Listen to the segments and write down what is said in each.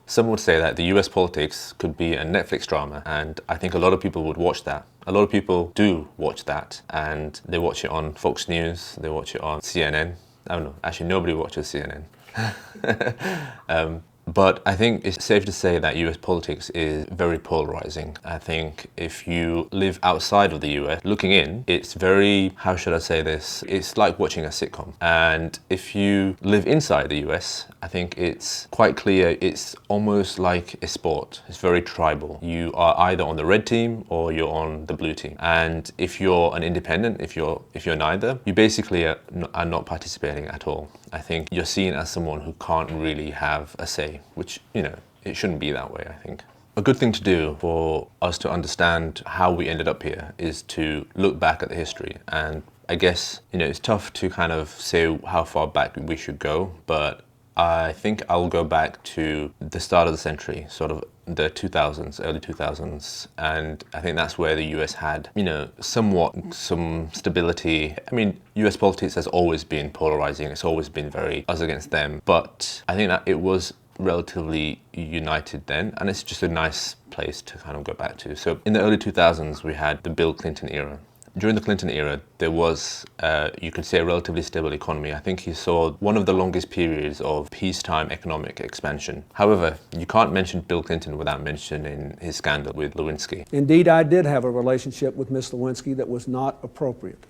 Some would say that the US politics could be a Netflix drama, and I think a lot of people would watch that. A lot of people do watch that, and they watch it on Fox News, they watch it on CNN. I don't know, actually nobody watches CNN. But I think it's safe to say that US politics is very polarizing. I think if you live outside of the US, looking in, it's very, how should I say this? It's like watching a sitcom. And if you live inside the US, I think it's quite clear it's almost like a sport. It's very tribal. You are either on the red team or you're on the blue team. And if you're an independent, if you're neither, you basically are not participating at all. I think you're seen as someone who can't really have a say, which, you know, it shouldn't be that way, I think. A good thing to do for us to understand how we ended up here is to look back at the history. And I guess, you know, it's tough to kind of say how far back we should go, but I think I'll go back to the start of the century, sort of the 2000s, early 2000s, and I think that's where the US had, you know, somewhat some stability. I mean, US politics has always been polarizing, it's always been very us against them, but I think that it was relatively united then, and it's just a nice place to kind of go back to. So in the early 2000s, we had the Bill Clinton era. During the Clinton era, there was, you could say, a relatively stable economy. I think he saw one of the longest periods of peacetime economic expansion. However, you can't mention Bill Clinton without mentioning his scandal with Lewinsky. Indeed, I did have a relationship with Ms. Lewinsky that was not appropriate.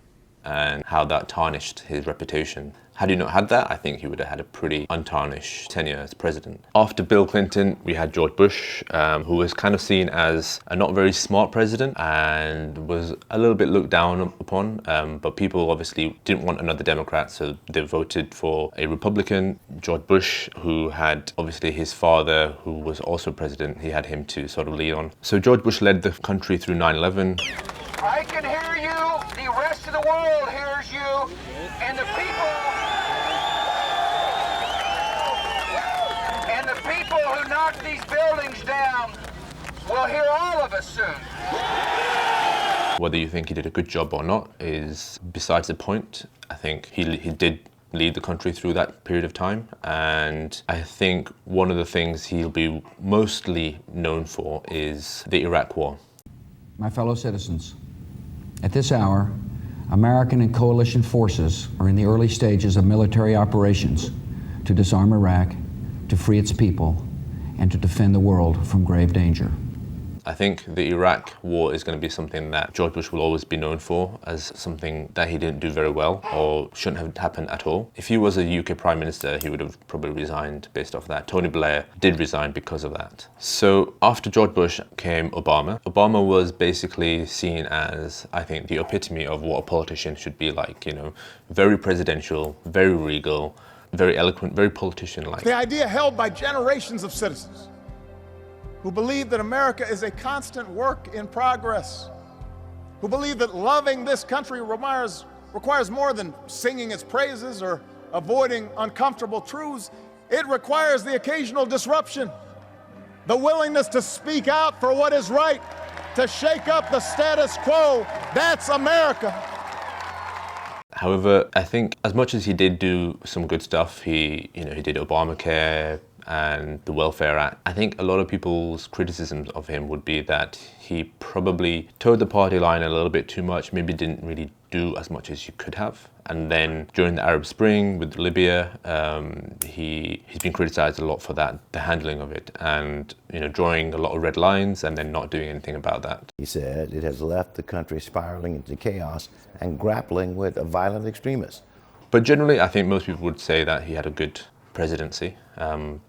And how that tarnished his reputation. Had he not had that, I think he would have had a pretty untarnished tenure as president. After Bill Clinton, we had George Bush, who was kind of seen as a not very smart president and was a little bit looked down upon, but people obviously didn't want another Democrat, so they voted for a Republican. George Bush, who had obviously his father, who was also president, he had him to sort of lead on. So George Bush led the country through 9/11. I can hear you, the rest of the world hears you, and the people who knock these buildings down will hear all of us soon. Whether you think he did a good job or not is besides the point. I think he did lead the country through that period of time, and I think one of the things he'll be mostly known for is the Iraq War. My fellow citizens, at this hour, American and coalition forces are in the early stages of military operations to disarm Iraq, to free its people, and to defend the world from grave danger. I think the Iraq War is going to be something that George Bush will always be known for as something that he didn't do very well or shouldn't have happened at all. If he was a UK Prime Minister, he would have probably resigned based off that. Tony Blair did resign because of that. So after George Bush came Obama. Obama was basically seen as, I think, the epitome of what a politician should be like, you know, very presidential, very regal, very eloquent, very politician-like. The idea held by generations of citizens who believe that America is a constant work in progress, who believe that loving this country requires more than singing its praises or avoiding uncomfortable truths. It requires the occasional disruption, the willingness to speak out for what is right, to shake up the status quo. That's America. However, I think as much as he did do some good stuff, he did Obamacare and the Welfare Act, I think a lot of people's criticisms of him would be that he probably towed the party line a little bit too much, maybe didn't really do as much as you could have. And then during the Arab Spring with Libya, he's been criticized a lot for that, the handling of it, and drawing a lot of red lines and then not doing anything about that. He said it has left the country spiraling into chaos and grappling with a violent extremist. But generally, I think most people would say that he had a good presidency.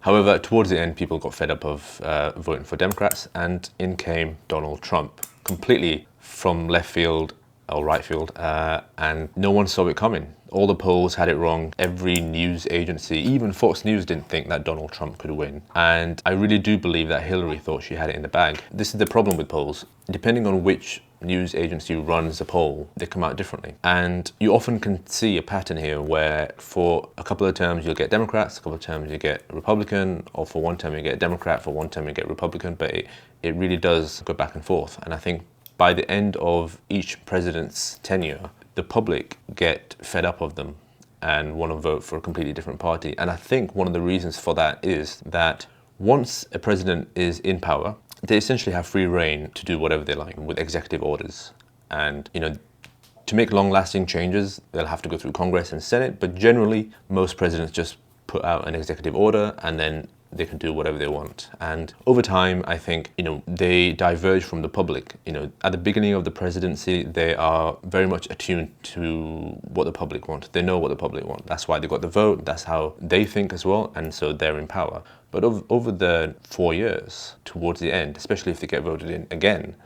However, towards the end, people got fed up of voting for Democrats, and in came Donald Trump, completely from left field or right field, and no one saw it coming. All the polls had it wrong. Every news agency, even Fox News, didn't think that Donald Trump could win. And I really do believe that Hillary thought she had it in the bag. This is the problem with polls. Depending on which news agency runs a poll, they come out differently. And you often can see a pattern here where for a couple of terms you'll get Democrats, a couple of terms you get Republican, or for one term you get Democrat, for one term you get Republican, but it really does go back and forth. And I think by the end of each president's tenure, the public get fed up of them and want to vote for a completely different party. And I think one of the reasons for that is that Once a president is in power, they essentially have free reign to do whatever they like with executive orders. And, to make long-lasting changes, they'll have to go through Congress and Senate, but generally, most presidents just put out an executive order and then they can do whatever they want. And over time, I think, they diverge from the public. At the beginning of the presidency, they are very much attuned to what the public want. They know what the public want. That's why they got the vote. That's how they think as well. And so they're in power. But over the 4 years, towards the end, especially if they get voted in again,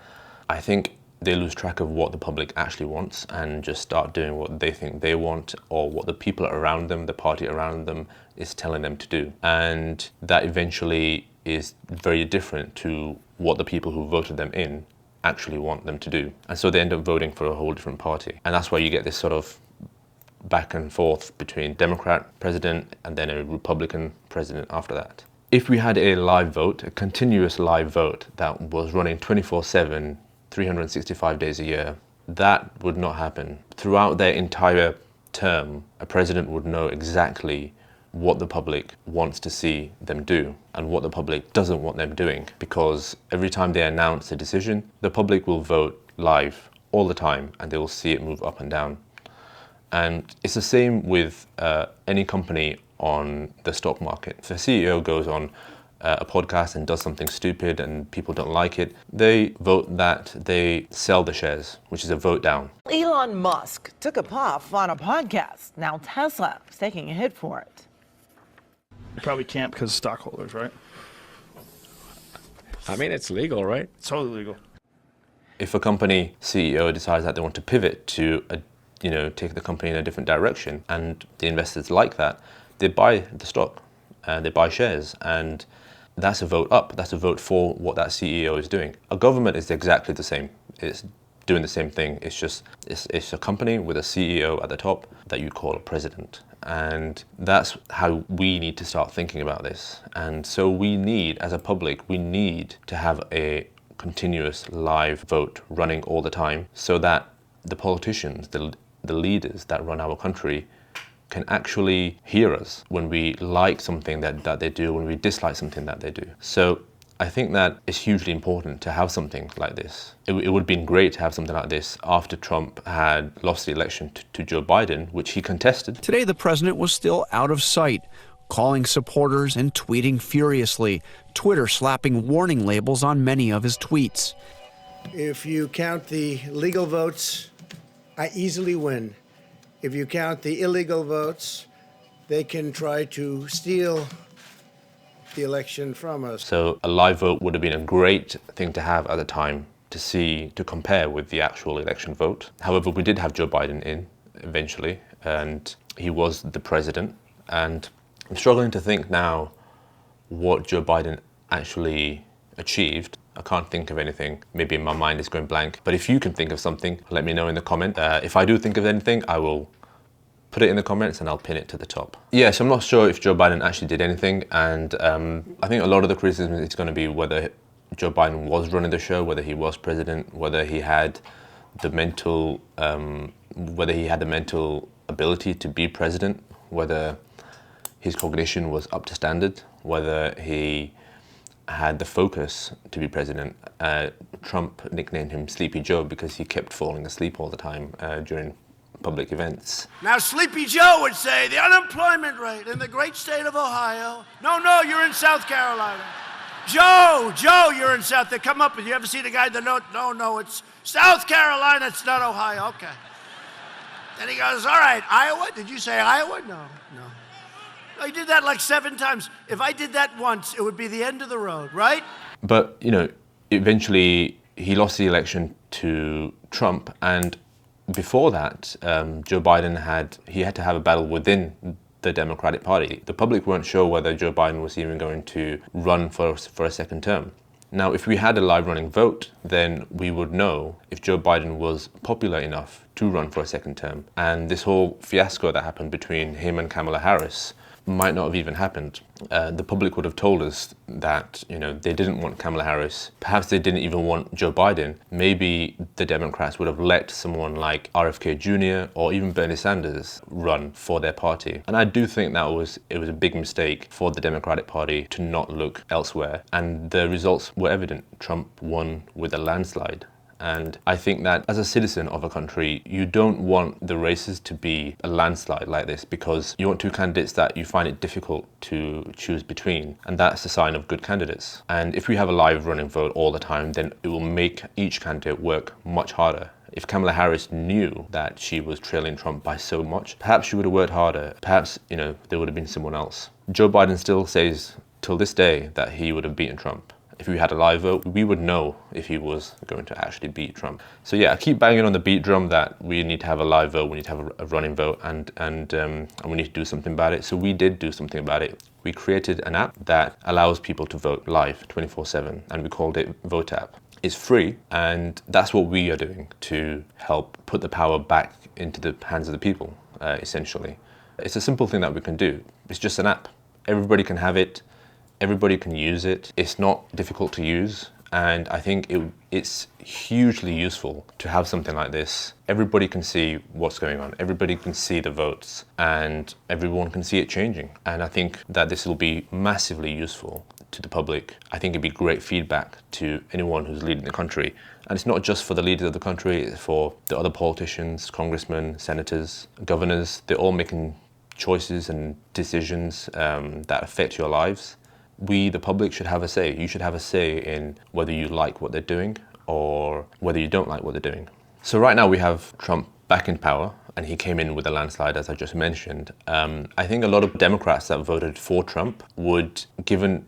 I think they lose track of what the public actually wants and just start doing what they think they want or what the people around them, the party around them, is telling them to do. And that eventually is very different to what the people who voted them in actually want them to do. And so they end up voting for a whole different party. And that's why you get this sort of back and forth between Democrat president and then a Republican president after that. If we had a live vote, a continuous live vote that was running 24/7, 365 days a year, that would not happen. Throughout their entire term, a president would know exactly what the public wants to see them do and what the public doesn't want them doing, because every time they announce a decision, the public will vote live all the time and they will see it move up and down. And it's the same with any company on the stock market. If a CEO goes on a podcast and does something stupid and people don't like it, they vote that they sell the shares, which is a vote down. Elon Musk took a puff on a podcast. Now Tesla is taking a hit for it. You probably can't because of stockholders, right? I mean, it's legal, right? It's totally legal. If a company CEO decides that they want to pivot to, take the company in a different direction, and the investors like that, they buy the stock, they buy shares, and that's a vote up. That's a vote for what that CEO is doing. A government is exactly the same. It's doing the same thing. It's just, it's a company with a CEO at the top that you call a president. And that's how we need to start thinking about this. And so we need, as a public, we need to have a continuous live vote running all the time so that the politicians, the leaders that run our country can actually hear us when we like something that they do, when we dislike something that they do. So I think that it's hugely important to have something like this. It would have been great to have something like this after Trump had lost the election to Joe Biden, which he contested. Today, the president was still out of sight, calling supporters and tweeting furiously, Twitter slapping warning labels on many of his tweets. If you count the legal votes, I easily win. If you count the illegal votes, they can try to steal the election from us. So a live vote would have been a great thing to have at the time to compare with the actual election vote. However, we did have Joe Biden in eventually, and he was the president. And I'm struggling to think now what Joe Biden actually achieved. I can't think of anything. Maybe my mind is going blank. But if you can think of something, let me know in the comment. If I do think of anything, I will put it in the comments and I'll pin it to the top. Yeah, so I'm not sure if Joe Biden actually did anything. And I think a lot of the criticism is going to be whether Joe Biden was running the show, whether he was president, whether he had the mental ability to be president, whether his cognition was up to standard, whether he had the focus to be president. Trump nicknamed him Sleepy Joe because he kept falling asleep all the time during public events. Now, Sleepy Joe would say the unemployment rate in the great state of Ohio. No, you're in South Carolina. Joe, you're in South. They come up with you. Ever see the guy that no, it's South Carolina. It's not Ohio. Okay. Then he goes, all right, Iowa. Did you say Iowa? No. He did that like 7 times. If I did that once, it would be the end of the road, right? But, eventually he lost the election to Trump. And before that, Joe Biden had to have a battle within the Democratic Party. The public weren't sure whether Joe Biden was even going to run for a second term. Now, if we had a live running vote, then we would know if Joe Biden was popular enough to run for a second term. And this whole fiasco that happened between him and Kamala Harris might not have even happened. The public would have told us that, you know, they didn't want Kamala Harris. Perhaps they didn't even want Joe Biden. Maybe the Democrats would have let someone like RFK Jr. or even Bernie Sanders run for their party. And I do think that it was a big mistake for the Democratic Party to not look elsewhere. And the results were evident. Trump won with a landslide. And I think that as a citizen of a country, you don't want the races to be a landslide like this, because you want two candidates that you find it difficult to choose between. And that's a sign of good candidates. And if we have a live running vote all the time, then it will make each candidate work much harder. If Kamala Harris knew that she was trailing Trump by so much, perhaps she would have worked harder. Perhaps, you know, there would have been someone else. Joe Biden still says till this day that he would have beaten Trump. If we had a live vote, we would know if he was going to actually beat Trump. So yeah, I keep banging on the beat drum that we need to have a live vote, we need to have a running vote, and we need to do something about it. So we did do something about it. We created an app that allows people to vote live 24/7, and we called it Votap. It's free, and that's what we are doing to help put the power back into the hands of the people, essentially. It's a simple thing that we can do. It's just an app. Everybody can have it. Everybody can use it. It's not difficult to use, and I think it's hugely useful to have something like this. Everybody can see what's going on. Everybody can see the votes, and everyone can see it changing. And I think that this will be massively useful to the public. I think it'd be great feedback to anyone who's leading the country. And it's not just for the leaders of the country, it's for the other politicians, congressmen, senators, governors. They're all making choices and decisions that affect your lives. We, the public, should have a say. You should have a say in whether you like what they're doing or whether you don't like what they're doing. So right now we have Trump back in power, and he came in with a landslide, as I just mentioned. I think a lot of Democrats that voted for Trump would, given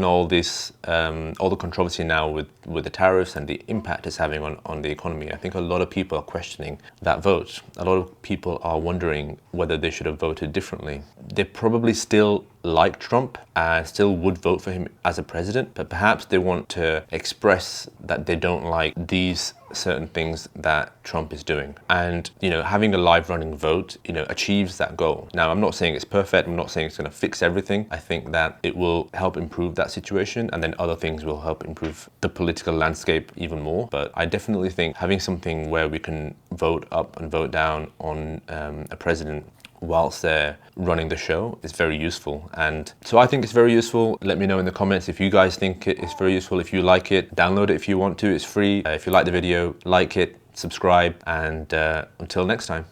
all this, all the controversy now with the tariffs and the impact it's having on the economy, I think a lot of people are questioning that vote. A lot of people are wondering whether they should have voted differently. They probably still like Trump and still would vote for him as a president, but perhaps they want to express that they don't like these certain things that Trump is doing. And, you know, having a live running vote, you know, achieves that goal. Now, I'm not saying it's perfect. I'm not saying it's going to fix everything. I think that it will help improve that situation, and then other things will help improve the political landscape even more. But I definitely think having something where we can vote up and vote down on a president whilst they're running the show is very useful. And so I think it's very useful. Let me know in the comments if you guys think it's very useful. If you like it, download it if you want to. It's free. If you like the video, like it, subscribe, and until next time,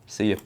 see you.